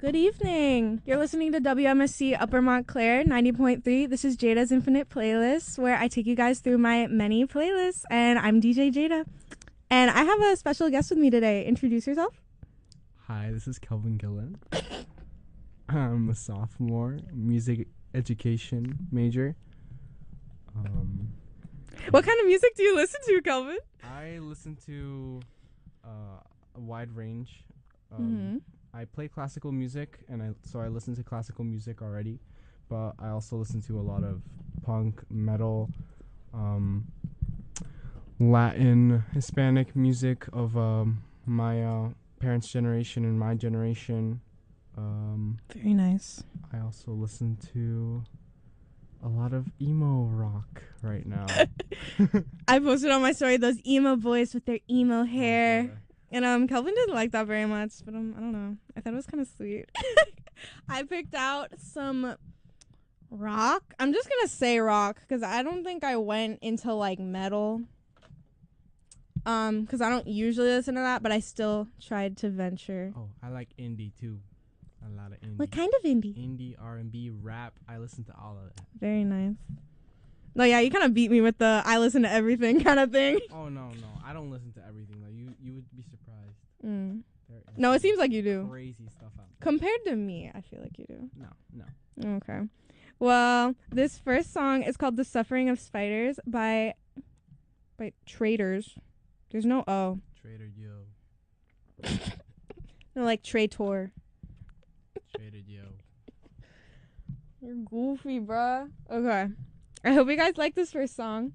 Good evening. You're listening to WMSC Upper Montclair 90.3. This is Jaydah's Infinite Playlist, where I take you guys through my many playlists, and I'm DJ Jaydah. And I have a special guest with me today. Introduce yourself. Hi, this is Kelvin Gillen. I'm a sophomore, music education major. What kind of music do you listen to, Kelvin? I listen to a wide range. I play classical music, and so I listen to classical music already, but I also listen to a lot of punk, metal, Latin, Hispanic music of my parents' generation and my generation. Very nice. I also listen to a lot of emo rock right now. I posted on my story those emo boys with their emo hair. Oh, And Kelvin didn't like that very much, but I don't know. I thought it was kind of sweet. I picked out some rock. I'm just gonna say rock because I don't think I went into like metal. Because I don't usually listen to that, but I still tried to venture. Oh, I like indie too. A lot of indie. What kind of indie? Indie, R&B, rap. I listen to all of that. Very nice. No, yeah, you kind of beat me with the I listen to everything kind of thing. Oh no, I don't listen to everything. Like you would be surprised. No, it seems like you do. Crazy stuff out there. Compared to me, I feel like you do. No. Okay. Well, this first song is called "The Suffering of Spiders" by Traders. There's no O. Trader Yo. No, like Traitor. Trader Yo. You're goofy, bruh. Okay. I hope you guys like this first song.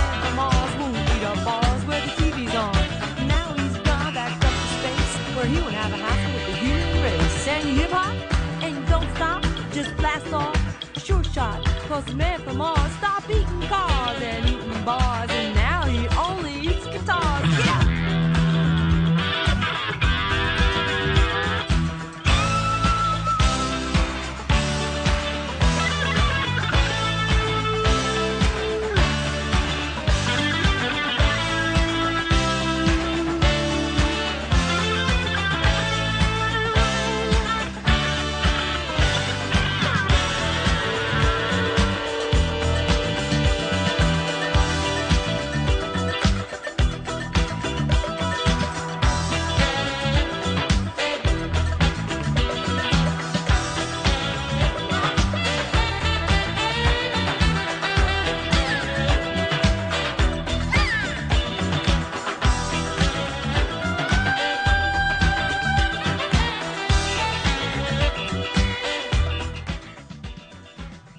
man from Mars won't eat up bars where the TV's on. Now he's gone back up to space where he won't have a hassle with the human race. And hip hop and don't stop, just blast off. Sure shot, cause the man from Mars stopped eating cars and eating bars, and now he only eats guitars. Yeah!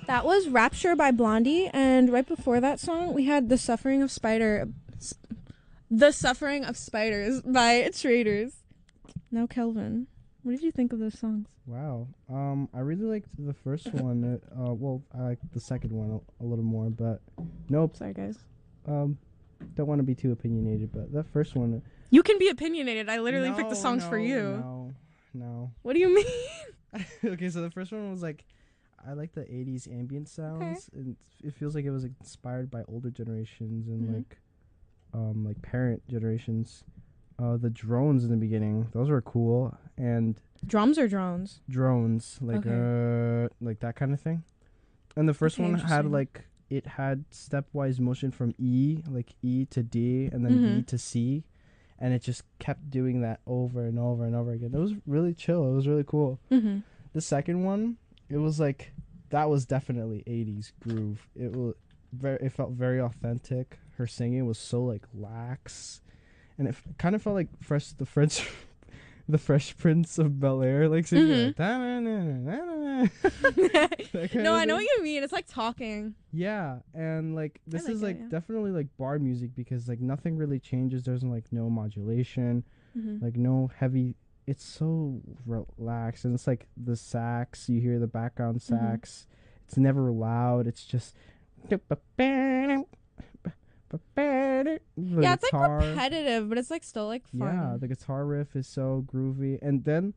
That was Rapture by Blondie, and right before that song, we had The Suffering of Spiders by Traders. Now, Kelvin, what did you think of those songs? Wow. I really liked the first one. Well, I liked the second one a little more, but nope. Sorry, guys. Don't want to be too opinionated, but that first one. You can be opinionated. I literally picked the songs for you. No. What do you mean? Okay, so the first one was like, I like the 80s ambient sounds, and it feels like it was inspired by older generations and like parent generations. The drones in the beginning, those were cool, and drums or drones? Drones, like that kind of thing. And the first one had like it had stepwise motion from E to D and then B to C, and it just kept doing that over and over and over again. It was really chill. It was really cool. The second one, it was like that was definitely 80s groove. It felt very authentic. Her singing was so like lax, and it kind of felt like the Fresh Prince of Bel-Air, like singing like No, I know what you mean. It's like talking. Yeah, and like this is like definitely like bar music because like nothing really changes. There's like no modulation, like no heavy. It's so relaxed, and it's like the sax. You hear the background sax. It's never loud. It's just. Yeah, it's like repetitive, but it's like still like fun. Yeah, the guitar riff is so groovy, and then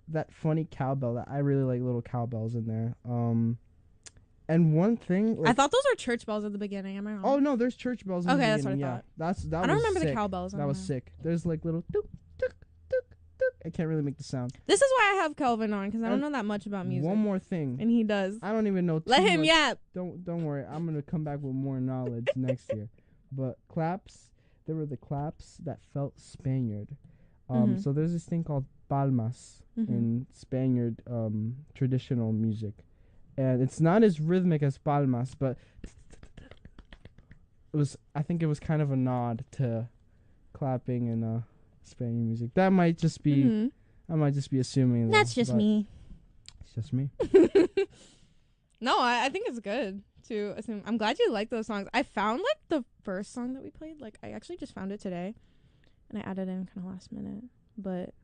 that funny cowbell. That I really like little cowbells in there. And one thing, like, I thought those were church bells at the beginning. Am I wrong? Oh no, there's church bells. In the that's what I thought. I don't remember sick. the cowbells. That was sick. There's like little. Tuk, tuk, tuk, tuk. I can't really make the sound. This is why I have Kelvin on, because I don't know that much about music. One more thing, and he does. I don't even know. Let him yap. Don't worry. I'm gonna come back with more knowledge next year. But claps, there were the claps that felt Spaniard. So there's this thing called palmas in Spaniard traditional music, and it's not as rhythmic as palmas, but I think it was kind of a nod to clapping in Spaniard music. That might just be I might just be assuming that's just me. It's just me. No, I think it's good to assume. I'm glad you like those songs. I found like the first song that we played, like I actually just found it today, and I added in kind of last minute. But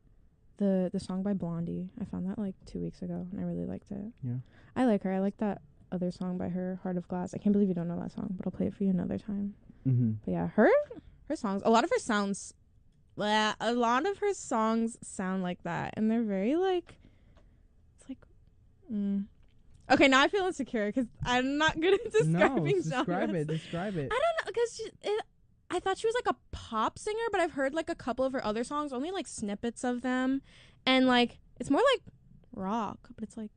the song by Blondie, I found that like 2 weeks ago, and I really liked it. Yeah, I like her. I like that other song by her, Heart of Glass. I can't believe you don't know that song, but I'll play it for you another time. But yeah, her songs. A lot of her songs sound like that, and they're very like. It's like. Okay, now I feel insecure because I'm not good at describing genres. Describe it. I don't know, because I thought she was like a pop singer, but I've heard like a couple of her other songs, only like snippets of them, and like it's more like rock, but it's like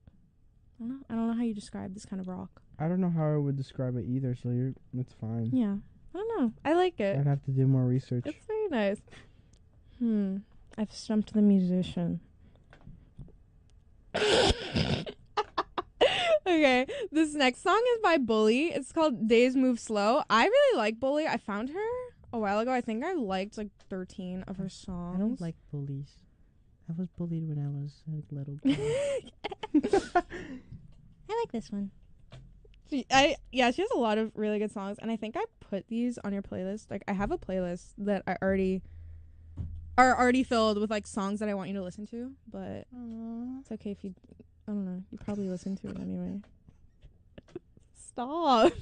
I don't know how you describe this kind of rock. I don't know how I would describe it either, so it's fine. Yeah, I don't know. I like it. I'd have to do more research. It's very nice. I've stumped the musician. Okay, this next song is by Bully. It's called Days Move Slow. I really like Bully. I found her a while ago. I think I liked like 13 of her songs. I don't like bullies. I was bullied when I was a little girl. I like this one. She has a lot of really good songs, and I think I put these on your playlist. Like, I have a playlist that are already filled with like songs that I want you to listen to, but it's okay if you, I don't know, you probably listen to it anyway. Stop.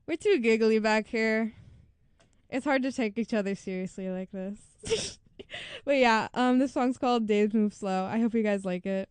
We're too giggly back here. It's hard to take each other seriously like this. But yeah, this song's called Days Move Slow. I hope you guys like it.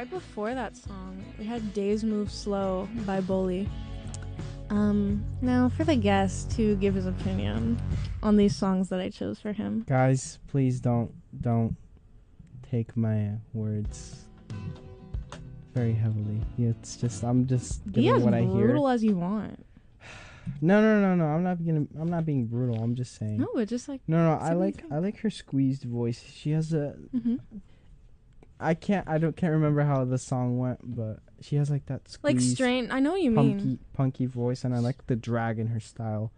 right before that song, we had Days Move Slow by Bully. Now for the guest to give his opinion on these songs that I chose for him. Guys, please don't take my words very heavily. It's just I'm just Be giving as what I hear. brutal as you want. No. I'm not being brutal. I'm just saying. No, but just like No. I like her squeezed voice. She has a. I can't remember how the song went, but she has like that squeezed, like strain. I know what you mean. punky voice, and I like the drag in her style,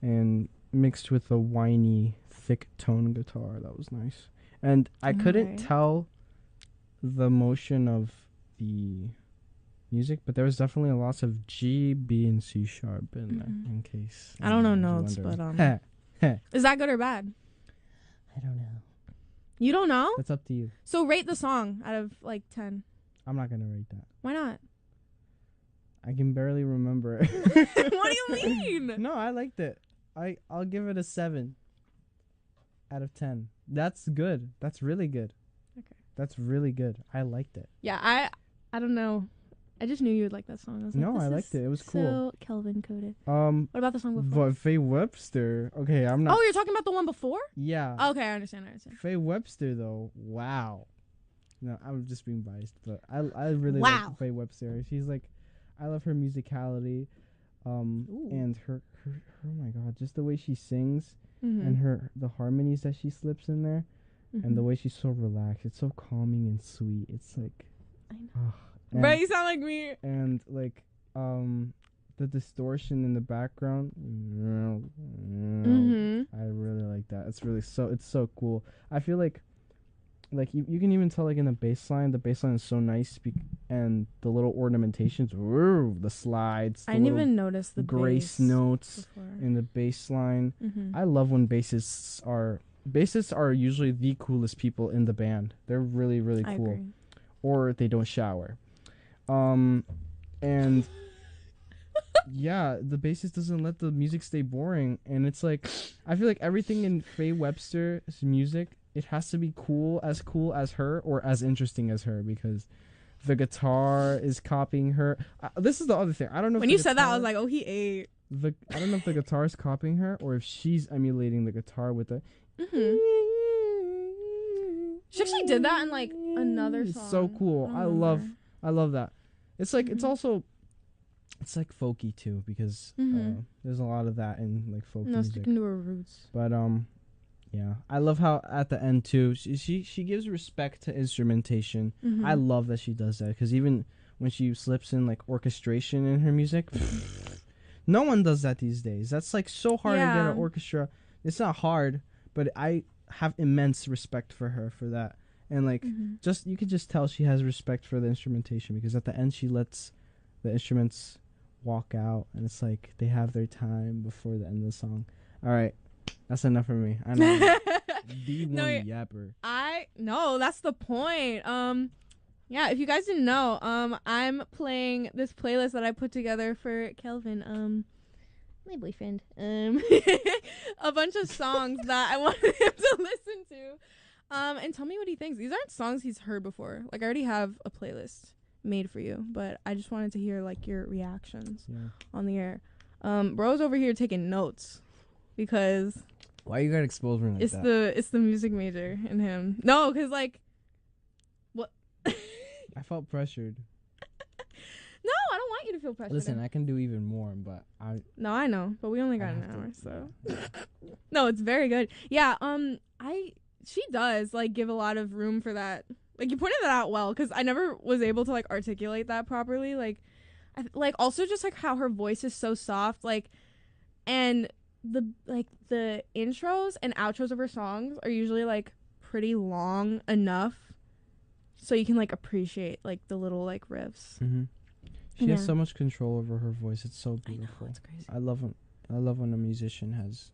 and mixed with a whiny, thick tone guitar. That was nice, and I couldn't tell the motion of the music, but there was definitely lots of G, B, and C sharp in there. In case I don't know notes, but is that good or bad? I don't know. You don't know? That's up to you. So rate the song out of like 10. I'm not gonna rate that. Why not? I can barely remember it. What do you mean? No, I liked it. I'll give it a 7 out of 10. That's good. That's really good. Okay. That's really good. I liked it. Yeah, I don't know. I just knew you would like that song. I was No, like, I liked it. It was cool. So Kelvin coded. What What about the song before? Faye Webster. Okay, I'm not. Oh, you're talking about the one before? Yeah. Okay, I understand. Faye Webster though. Wow. No, I'm just being biased, but I really Wow. like Faye Webster. She's like, I love her musicality, and her oh my god, just the way she sings and the harmonies that she slips in there, and the way she's so relaxed. It's so calming and sweet. It's like, I know. Bro, you sound like me. And like the distortion in the background. I really like that. It's really it's so cool. I feel like you can even tell like in the bass line is so nice and the little ornamentations, the slides. I didn't even notice the grace bass notes before. in the bass line. I love when bassists are usually the coolest people in the band. They're really, really cool. I agree. Or they don't shower. And yeah, the bassist doesn't let the music stay boring, and it's like I feel like everything in Faye Webster's music, it has to be cool as her or as interesting as her, because the guitar is copying her. This is the other thing. I don't know. When you said that, I was like, oh, he ate. I don't know if the guitar is copying her or if she's emulating the guitar with the. She actually did that in like another song. It's so cool. I love that. It's like it's also, it's like folky too, because there's a lot of that in like folk music. Sticking to her roots. But yeah, I love how at the end too she gives respect to instrumentation. I love that she does that, because even when she slips in like orchestration in her music, no one does that these days. That's like so hard to get an orchestra. It's not hard, but I have immense respect for her for that. And like you could just tell she has respect for the instrumentation, because at the end she lets the instruments walk out, and it's like they have their time before the end of the song. All right, that's enough for me. I know. D1 yapper. No, that's the point. Yeah, if you guys didn't know, I'm playing this playlist that I put together for Kelvin, my boyfriend, a bunch of songs that I wanted him to listen to, and tell me what he thinks. These aren't songs he's heard before. Like, I already have a playlist made for you, but I just wanted to hear like your reactions on the air. Bro's over here taking notes because why you gotta expose me like that? It's the music major in him. No, because like what? I felt pressured. No, I don't want you to feel pressured. Listen, I can do even more, but No, I know, but we only got an hour, so. No, it's very good. Yeah, she does like give a lot of room for that. Like, you pointed that out well, because I never was able to like articulate that properly. Like, also just like how her voice is so soft, like, and the intros and outros of her songs are usually like pretty long enough so you can like appreciate like the little like riffs. She has so much control over her voice. It's so beautiful. I know, it's crazy. I love when a musician has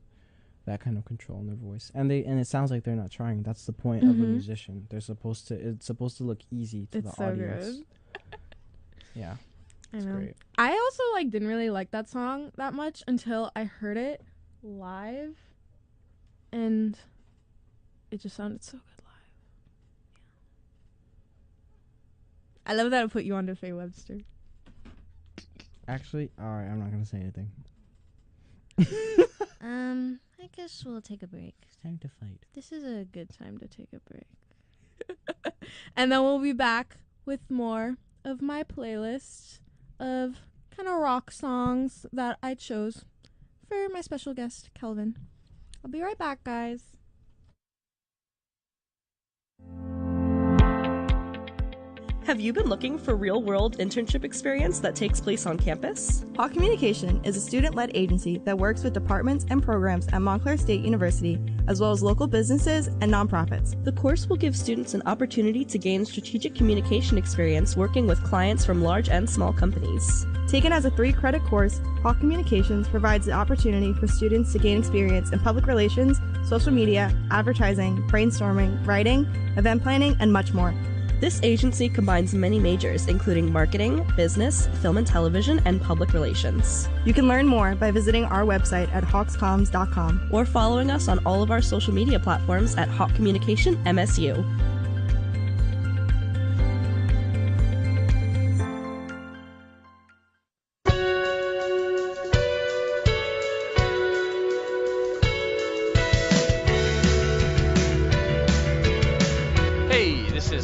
that kind of control in their voice, and it sounds like they're not trying. That's the point of a musician. It's supposed to look easy to the audience. Good. Yeah, it's great. I also like didn't really like that song that much until I heard it live, and it just sounded so good live. I love that I put you on to Faye Webster. Actually, all right, I'm not gonna say anything. I guess we'll take a break. It's time to fight. This is a good time to take a break. And then we'll be back with more of my playlist of kind of rock songs that I chose for my special guest, Kelvin. I'll be right back, guys. Have you been looking for real-world internship experience that takes place on campus? Hawk Communication is a student-led agency that works with departments and programs at Montclair State University, as well as local businesses and nonprofits. The course will give students an opportunity to gain strategic communication experience working with clients from large and small companies. Taken as a 3-credit course, Hawk Communications provides the opportunity for students to gain experience in public relations, social media, advertising, brainstorming, writing, event planning, and much more. This agency combines many majors, including marketing, business, film and television, and public relations. You can learn more by visiting our website at hawkscoms.com or following us on all of our social media platforms at Hawk Communication MSU.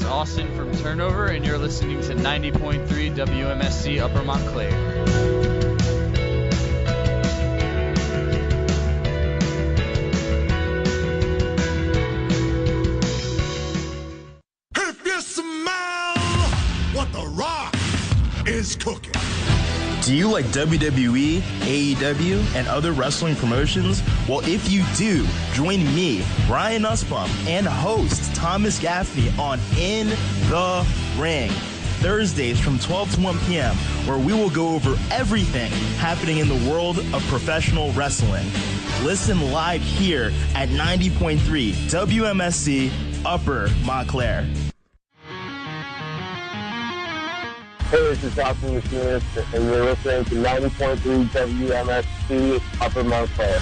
Austin from Turnover, and you're listening to 90.3 WMSC Upper Montclair. If you smell what The Rock is cooking. Do you like WWE, AEW, and other wrestling promotions? Well, if you do, join me, Ryan Nussbaum, and host Thomas Gaffney on In the Ring, Thursdays from 12 to 1 p.m., where we will go over everything happening in the world of professional wrestling. Listen live here at 90.3 WMSC Upper Montclair. Hey, this is Austin Machinist, and you're listening to 90.3 WMSC Upper Montclair.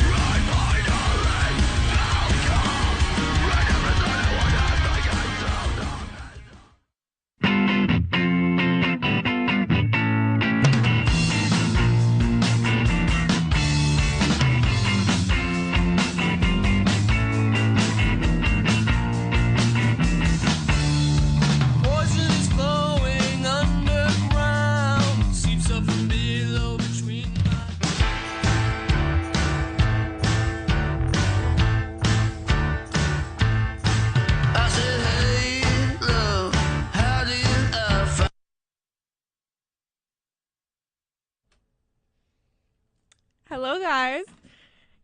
Hello, guys.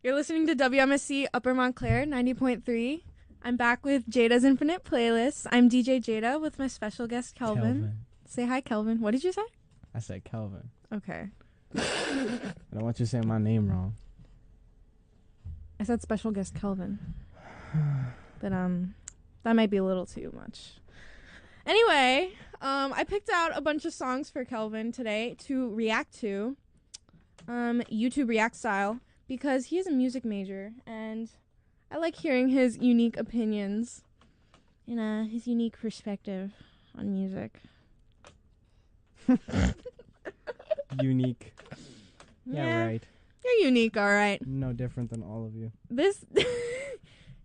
You're listening to WMSC Upper Montclair 90.3. I'm back with Jaydah's Infinite Playlist. I'm DJ Jaydah with my special guest, Kelvin. Say hi, Kelvin. What did you say? I said Kelvin. Okay. I don't want you to say my name wrong. I said special guest Kelvin. But that might be a little too much. Anyway, I picked out a bunch of songs for Kelvin today to react to. YouTube React style, because he is a music major and I like hearing his unique opinions and his unique perspective on music. Unique. Yeah, right. You're unique, all right. No different than all of you. This hey,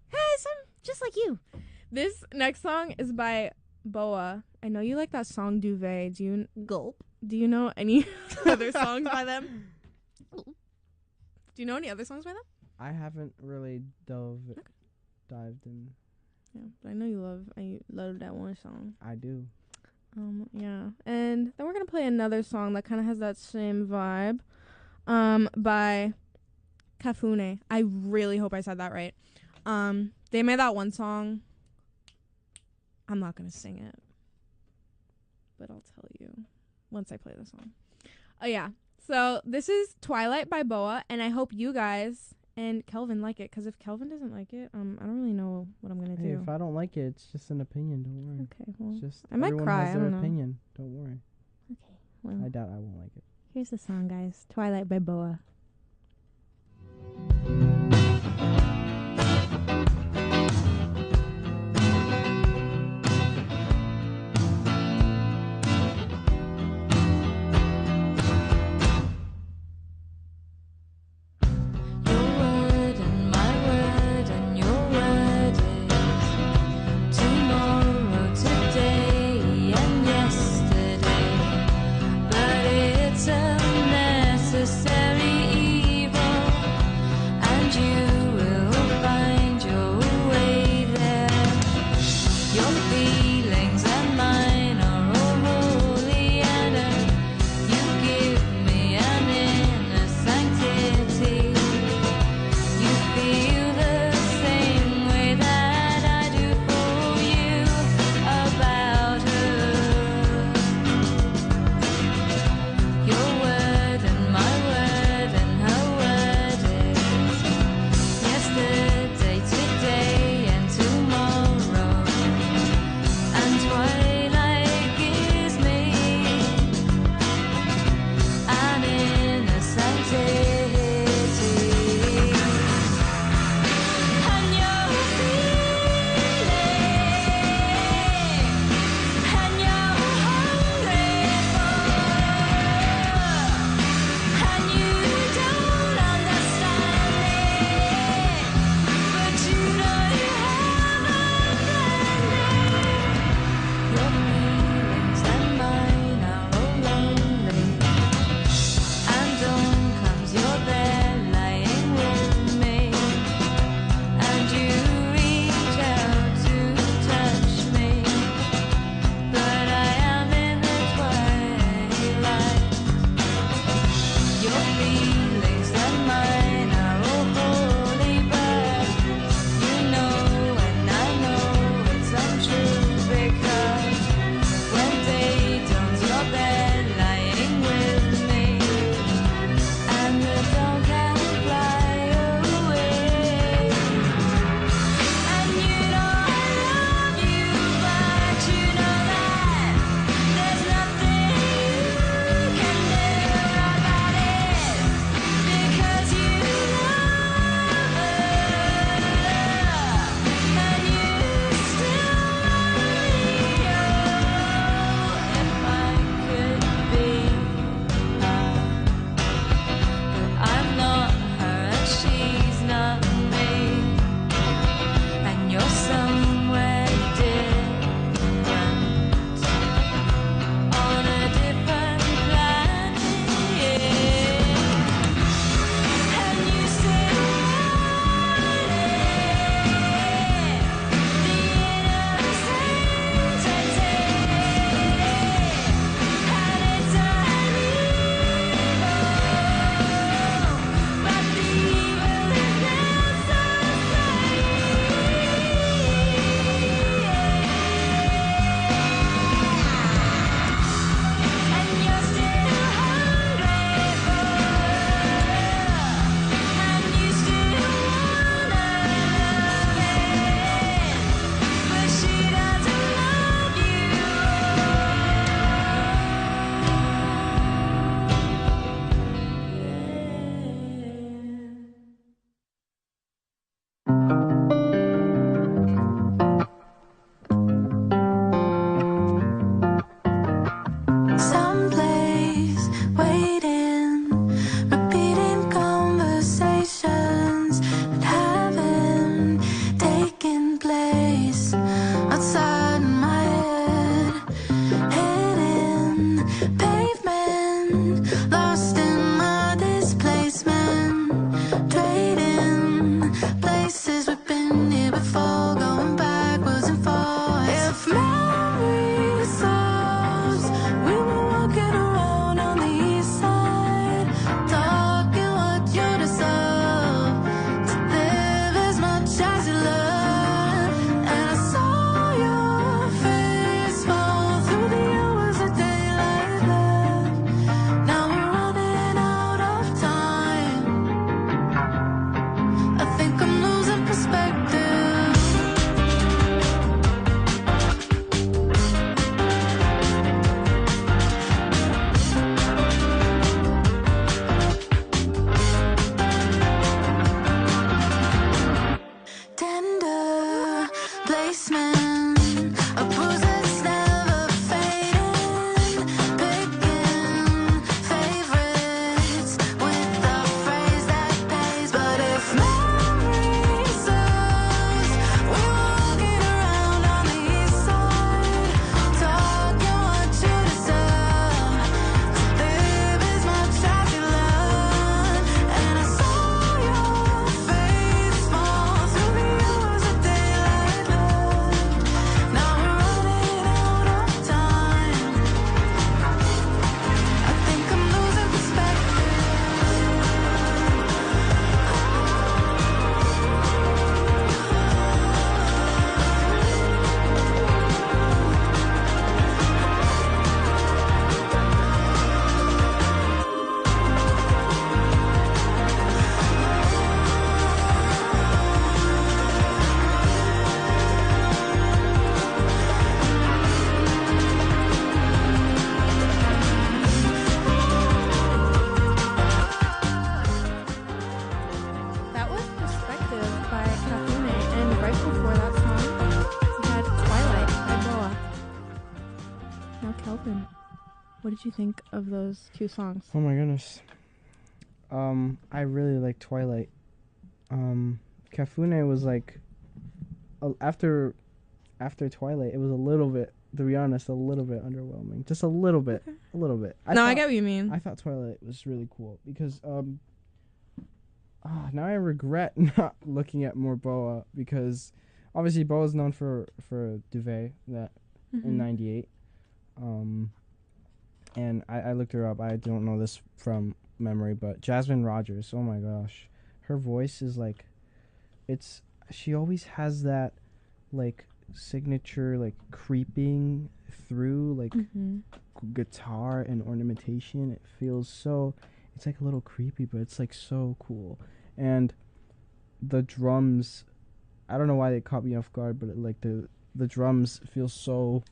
I'm just like you. This next song is by Boa. I know you like that song Duvet. Do you know any other songs by them? Do you know any other songs by them? I haven't really dived in. Yeah, but I know you love that one song. I do. Yeah. And then we're gonna play another song that kinda has that same vibe. By Kafune. I really hope I said that right. They made that one song. I'm not gonna sing it, but I'll tell you once I play the song. Oh yeah. So this is Twilight by Boa, and I hope you guys and Kelvin like it, because if Kelvin doesn't like it, I don't really know what I'm gonna do. If I don't like it, it's just an opinion. Don't worry. Okay, well, it's just I might cry. Has I their don't know. opinion. Don't worry. Okay, well, I doubt I won't like it. Here's the song, guys. Twilight by Boa. What did you think of those two songs? Oh my goodness. I really like Twilight. Kafune was like, after Twilight, it was a little bit, to be honest, a little bit underwhelming. Just a little bit, a little bit. I get what you mean. I thought Twilight was really cool because now I regret not looking at more Boa, because obviously Boa is known for Duvet that in '98. And I looked her up. I don't know this from memory, but Jasmine Rogers, oh my gosh, her voice is like, she always has that like signature like creeping through like guitar and ornamentation. It feels so, it's like a little creepy, but it's like so cool. And the drums, I don't know why they caught me off guard, but like the drums feel so,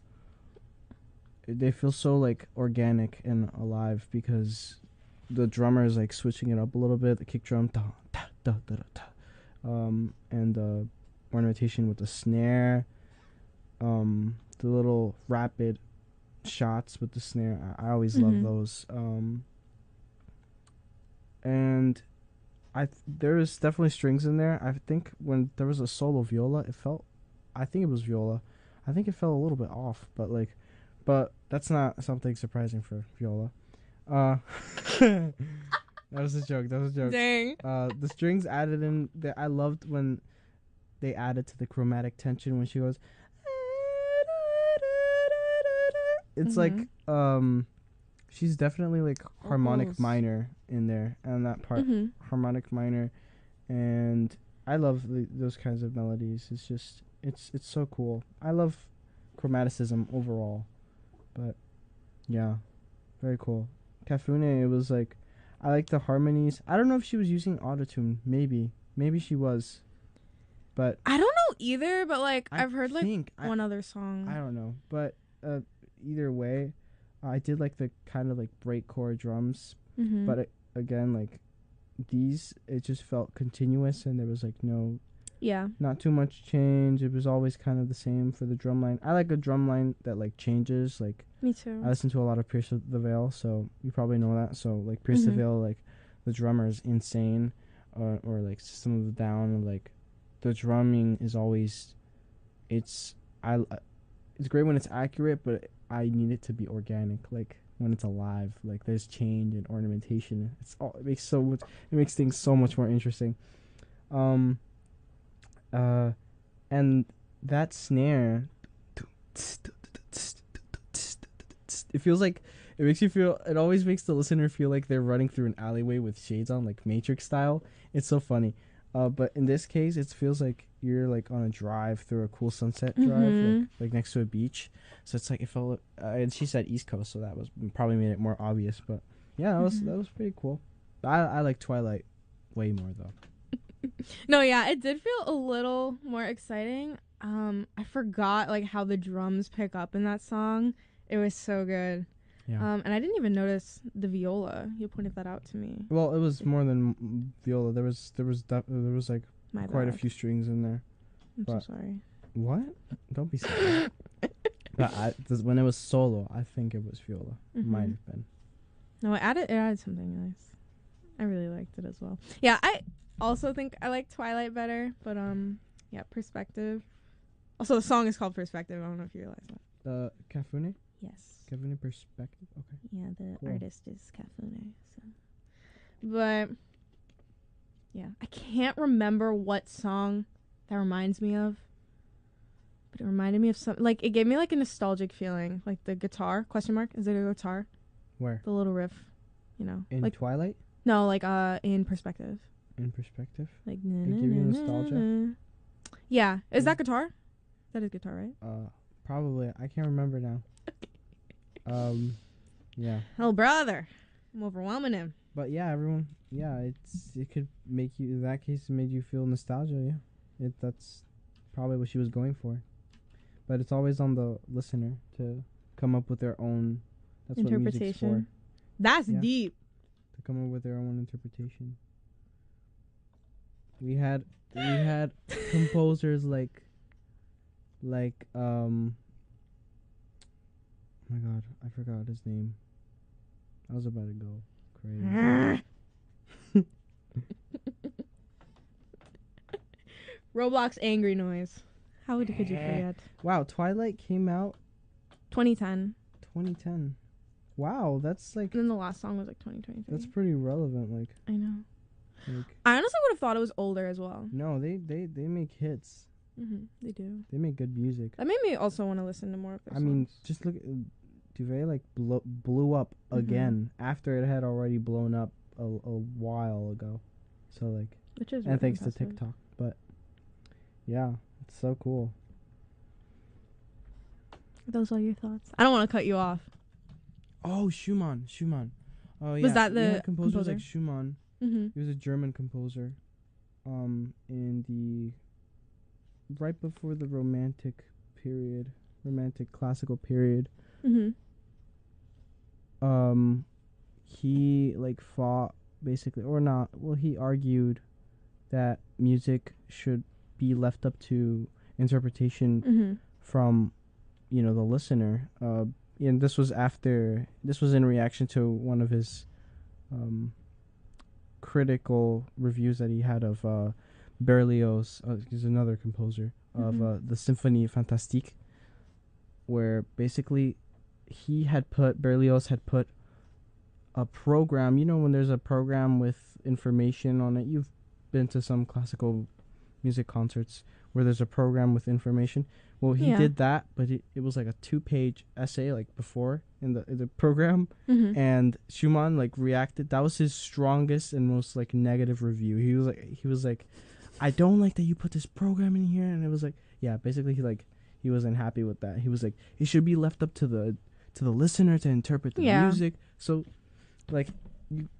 they feel so like organic and alive, because the drummer is like switching it up a little bit, the kick drum, and the ornamentation with the snare, the little rapid shots with the snare. I always love those. And there's definitely strings in there. I think when there was a solo viola, I think it was viola. I think it fell a little bit off, but that's not something surprising for viola. That was a joke. Dang. The strings added in there. I loved when they added to the chromatic tension when she goes. It's like she's definitely like harmonic minor in there, and that part harmonic minor, and I love those kinds of melodies. It's just it's so cool. I love chromaticism overall, but yeah, very cool. Kafune, it was like, I like the harmonies. I don't know if she was using autotune. Maybe she was, but I don't know either. But like I've heard like one other song. I don't know, but either way, I did like the kind of like breakcore drums. But again, like these, it just felt continuous, and there was like not too much change. It was always kind of the same for the drum line. I like a drum line that like changes. Like me too. I listen to a lot of Pierce the Veil, so you probably know that. So like Pierce the Veil, like the drummer is insane, or like System of a Down, like the drumming is always, it's great when it's accurate, but I need it to be organic, like when it's alive, like there's change and ornamentation. It makes things so much more interesting. And that snare, it feels like, it always makes the listener feel like they're running through an alleyway with shades on, like Matrix style. It's so funny. But in this case, it feels like you're like on a drive through a cool sunset drive, like next to a beach. So it's like, it felt, and she said East Coast, so that was probably made it more obvious. But yeah, that was pretty cool. I like Twilight way more though. No, yeah, it did feel a little more exciting. I forgot like how the drums pick up in that song. It was so good. Yeah. And I didn't even notice the viola. You pointed that out to me. Well, it was more than viola. There was like quite a few strings in there. I'm so sorry. What? Don't be sorry. But when it was solo, I think it was viola. Might have been. No, it added something nice. I really liked it as well. Yeah, I also think I like Twilight better, but yeah, Perspective. Also, the song is called Perspective. I don't know if you realize that. Kafune? Yes. Kafune Perspective. Okay. Yeah, the artist is Kafune. So, but yeah, I can't remember what song that reminds me of, but it reminded me of something. Like it gave me like a nostalgic feeling, like the guitar ? Is it a guitar? Where? The little riff, you know. In like Twilight? No, like in Perspective. In Perspective? Like they give you nostalgia? Yeah. Is that guitar? That is guitar, right? Probably. I can't remember now. Yeah. Oh, brother. I'm overwhelming him. But yeah, everyone. Yeah, it could make you. In that case, it made you feel nostalgia. Yeah, that's probably what she was going for. But it's always on the listener to come up with their own. That's what music's for. That's deep. To come up with their own interpretation. We had composers like oh my god, I forgot his name. I was about to go crazy. Roblox angry noise. How could you forget? Wow, Twilight came out 2010. 2010. Wow, that's like... And then the last song was like 2023. That's pretty relevant. Like, I know. Like, I honestly would have thought it was older as well. No, they make hits. They do. They make good music. That made me also want to listen to more of their songs. I mean, just look at... Duvet like blew up again after it had already blown up a while ago. So like... Which is and really thanks impressive. to TikTok. But, yeah, it's so cool. Those are your thoughts. I don't want to cut you off. Oh, Schumann. Oh, yeah. Was that the yeah, composer? Was composer? like Schumann. He was a German composer. In the right before the romantic classical period. He like fought basically, or not. Well, he argued that music should be left up to interpretation from, the listener. And this was in reaction to one of his critical reviews that he had of Berlioz. He's another composer of the Symphonie Fantastique, where basically Berlioz had put a program. When there's a program with information on it, you've been to some classical music concerts where there's a program with information. Well, he did that, but it was like a 2-page essay like before in the program, and Schumann like reacted. That was his strongest and most like negative review. He was like, I don't like that you put this program in here, and it was like, yeah, basically he wasn't happy with that. He was like, it should be left up to the listener to interpret the music. So, like,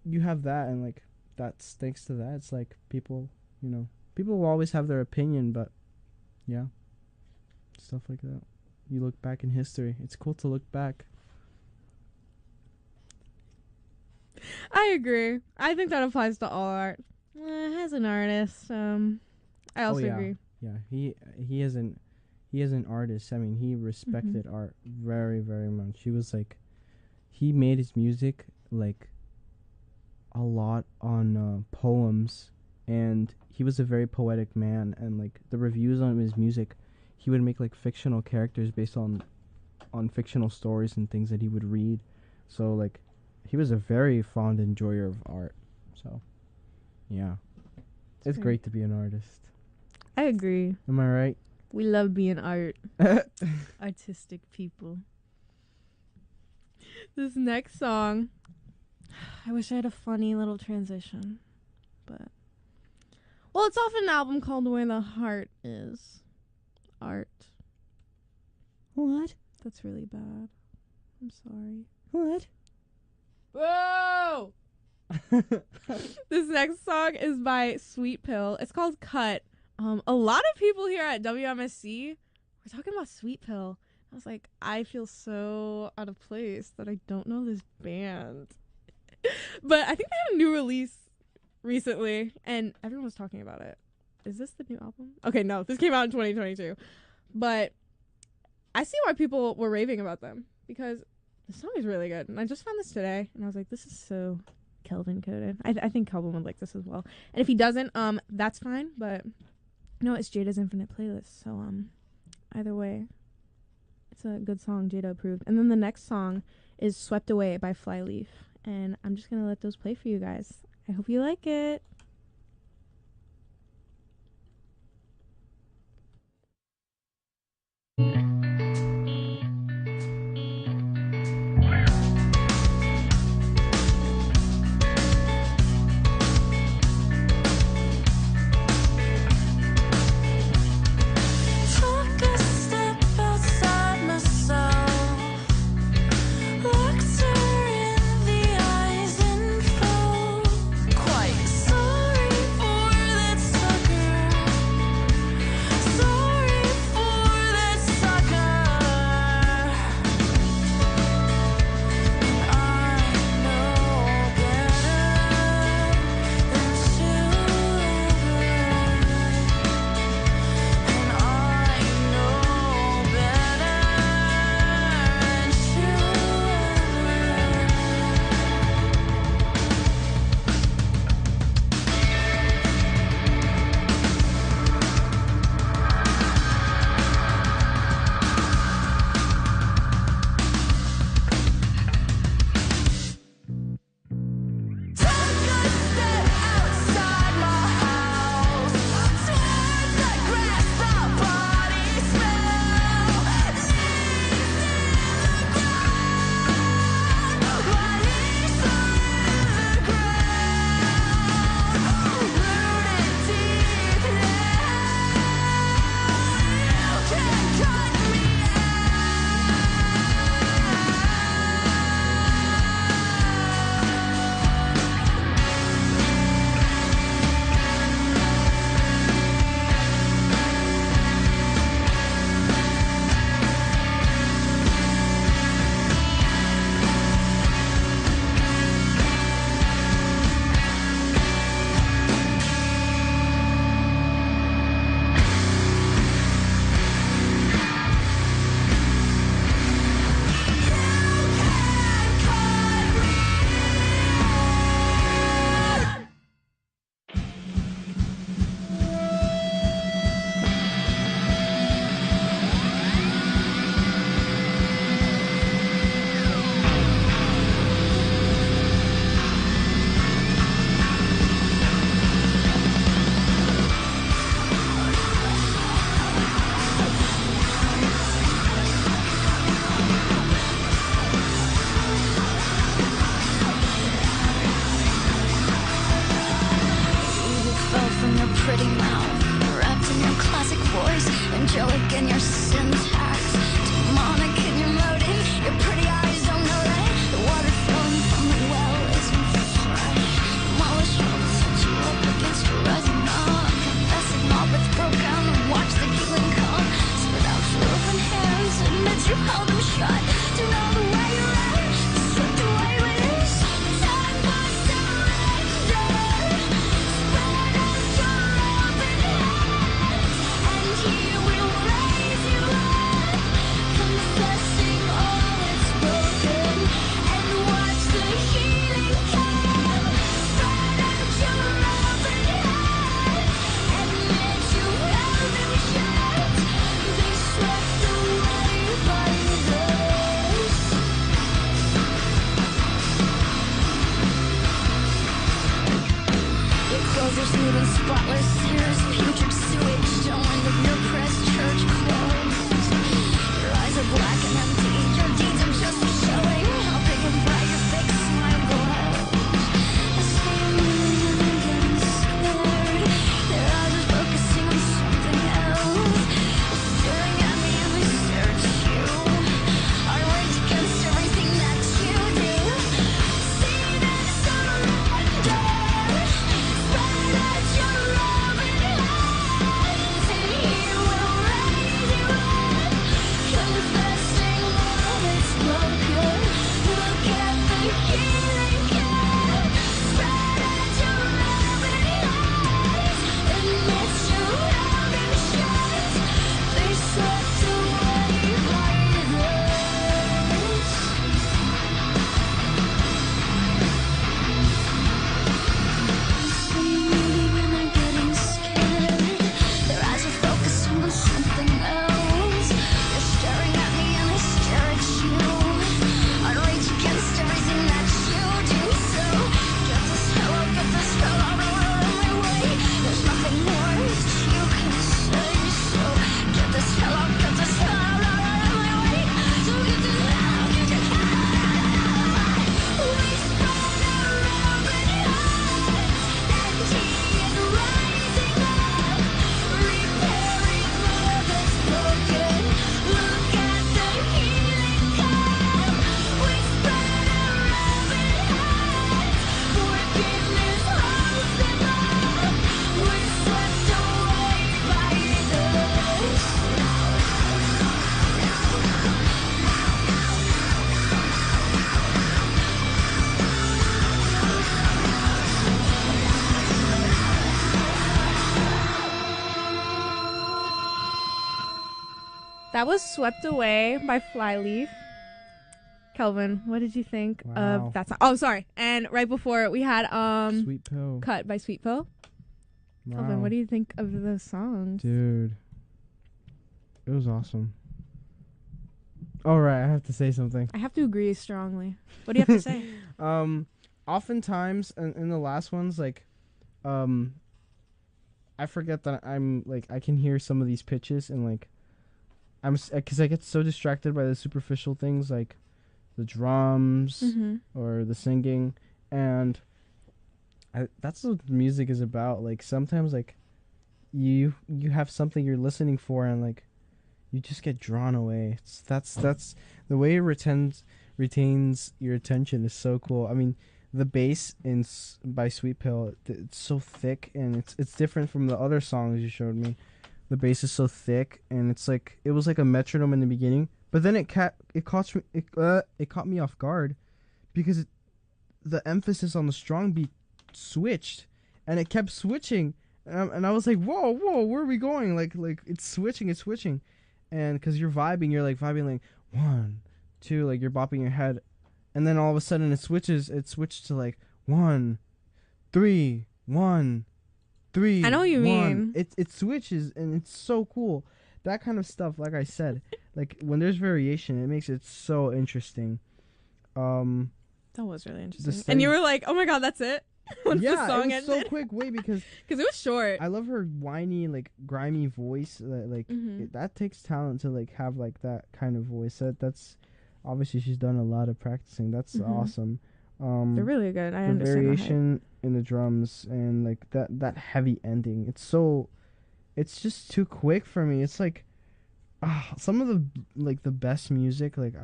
you have that, and like that's thanks to that. It's like people will always have their opinion, but yeah. Stuff like that. You look back in history. It's cool to look back. I agree. I think that applies to all art. As an artist, I also agree. Yeah, he is an artist. I mean, he respected art very, very much. He was like, he made his music like a lot on poems, and he was a very poetic man. And like the reviews on his music, he would make like fictional characters based on fictional stories and things that he would read. So like he was a very fond enjoyer of art. So yeah. It's great to be an artist. I agree. Am I right? We love being artistic people. This next song, I wish I had a funny little transition, but it's off an album called Where the Heart Is. Art. What? That's really bad. I'm sorry. What? Whoa! This next song is by Sweet Pill. It's called Cut. A lot of people here at WMSC were talking about Sweet Pill. I was like, I feel so out of place that I don't know this band. But I think they had a new release recently, and everyone was talking about it. Is this the new album? Okay, no, this came out in 2022. But I see why people were raving about them, because the song is really good. And I just found this today, and I was like, this is so Kelvin coded. I think Kelvin would like this as well. And if he doesn't, that's fine. But no, it's Jaydah's Infinite playlist. So either way, it's a good song. Jaydah approved. And then the next song is Swept Away by Flyleaf. And I'm just going to let those play for you guys. I hope you like it. Looked her in the eyes and felt quite so voice, angelic in your syntax, demonic in your motive. Your pretty eyes don't know that the water flowing from the well isn't fresh. Demolish all set you up against your rising dawn. I'm confessing all that's broken. Watch the healing come. Spit out your open hands, admit you held them shut. Do know the way you're at, swept away with this. Time for surrender. Spread out your open hands, and he will raise you up. Confessing all that's broken, and watch the healing come. Spread out your open hands, admit you held them shut. They swept away by this. Your clothes are smooth and spotless. Here's putrid sewage. Don't wind up your pressed church clothes. Your eyes are black and empty. Your deeds are just showing how big and bright your fake smile glows. I see a million getting scared. Their eyes are focusing on something else. They're staring at me and they stare at you. I rage against everything that you do. See them surrender. Spread out your open hands, and he will raise you up. Confessing all that's broken. Look at the healing come. Spread out your open hands, admit you held them shut. They swept away by this. See me when they're getting scared. Their eyes are focused on something else. They're staring at me and they stare at you. I rage against everything that you do. So get this hell out of my way. There's nothing more that you can say. So get this hell out of my way. So get this hell out. We spread our open hands, and he is rising up, repairing all that's broken. Look at the healing come. We spread our open hands, forgiveness holds them up. We're swept away by this. That was Swept Away by Flyleaf. Kelvin, what did you think Wow. of that song? Oh, sorry. And right before it, we had Sweet Pill. Cut by Sweet Pill. Kelvin, Wow. what do you think of the songs? Dude, it was awesome. All right, I have to say something. I have to agree strongly. What do you have to say? Oftentimes in the last ones, like, I forget that I'm like I can hear some of these pitches and like because I get so distracted by the superficial things like the drums or the singing, and that's what music is about. Like sometimes like you have something you're listening for and like you just get drawn away. That's the way it retains your attention is so cool. I mean, the bass by Sweet Pill, it's so thick and it's different from the other songs you showed me. The bass is so thick and it was like a metronome in the beginning, but then it caught me off guard because the emphasis on the strong beat switched and it kept switching, and I was like, whoa, where are we going? Like it's switching, and because you're vibing like 1, 2, like you're bopping your head, and then all of a sudden it switched to like 1, 3, 1, 3. I know what you 1. mean. It switches and it's so cool. That kind of stuff, like I said, like when there's variation, it makes it so interesting. That was really interesting. And you were like, "Oh my god, that's it." Once the song it was ended. so quick. Wait, because it was short. I love her whiny, like grimy voice. That takes talent to like have like that kind of voice. That's obviously she's done a lot of practicing. That's awesome. They're really good. I the understand variation in the drums and like that heavy ending. It's so it's just too quick for me. It's like some of the best music that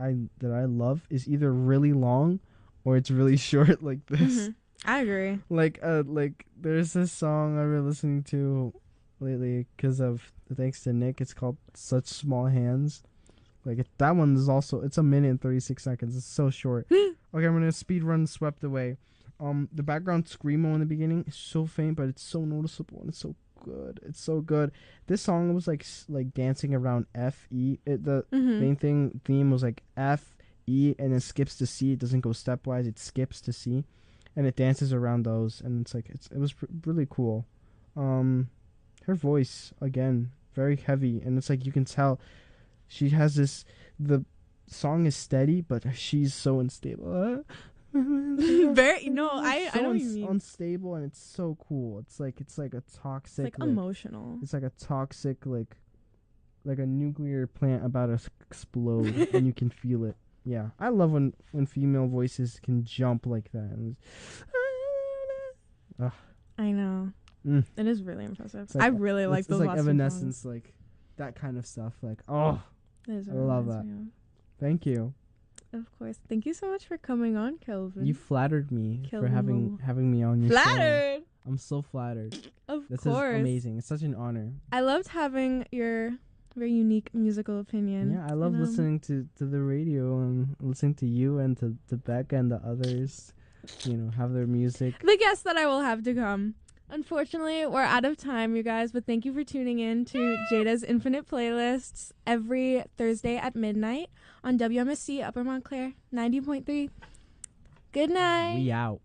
I love is either really long or it's really short like this. I agree. Like there's this song I've been listening to lately thanks to Nick. It's called Such Small Hands. That one is also, it's 1 minute and 36 seconds. It's so short. Okay, I'm gonna speed run Swept Away. The background screamo in the beginning is so faint, but it's so noticeable and it's so good. It's so good. This song was like dancing around F E. The main theme was like F E, and then skips to C. It doesn't go stepwise. It skips to C, and it dances around those. And it's like it was really cool. Her voice again very heavy, and it's like you can tell she has this. The song is steady, but she's so unstable. I know what you mean. Unstable, and it's so cool. It's like a toxic. It's like emotional. It's like a toxic like a nuclear plant about to explode, and you can feel it. Yeah, I love when female voices can jump like that. I know. It is really impressive. Like, I really like those. It's like last Evanescence, like that kind of stuff. Like I love that. Thank you. Of course. Thank you so much for coming on, Kelvin. You flattered me for having me on your Flattered? show. I'm so flattered. This is amazing. It's such an honor. I loved having your very unique musical opinion. Yeah, I love listening to the radio and listening to you and to Becca and the others, have their music. The guests that I will have to come. Unfortunately, we're out of time, you guys, but thank you for tuning in to Jaydah's Infinite Playlists every Thursday at midnight on WMSC Upper Montclair 90.3. Good night. We out.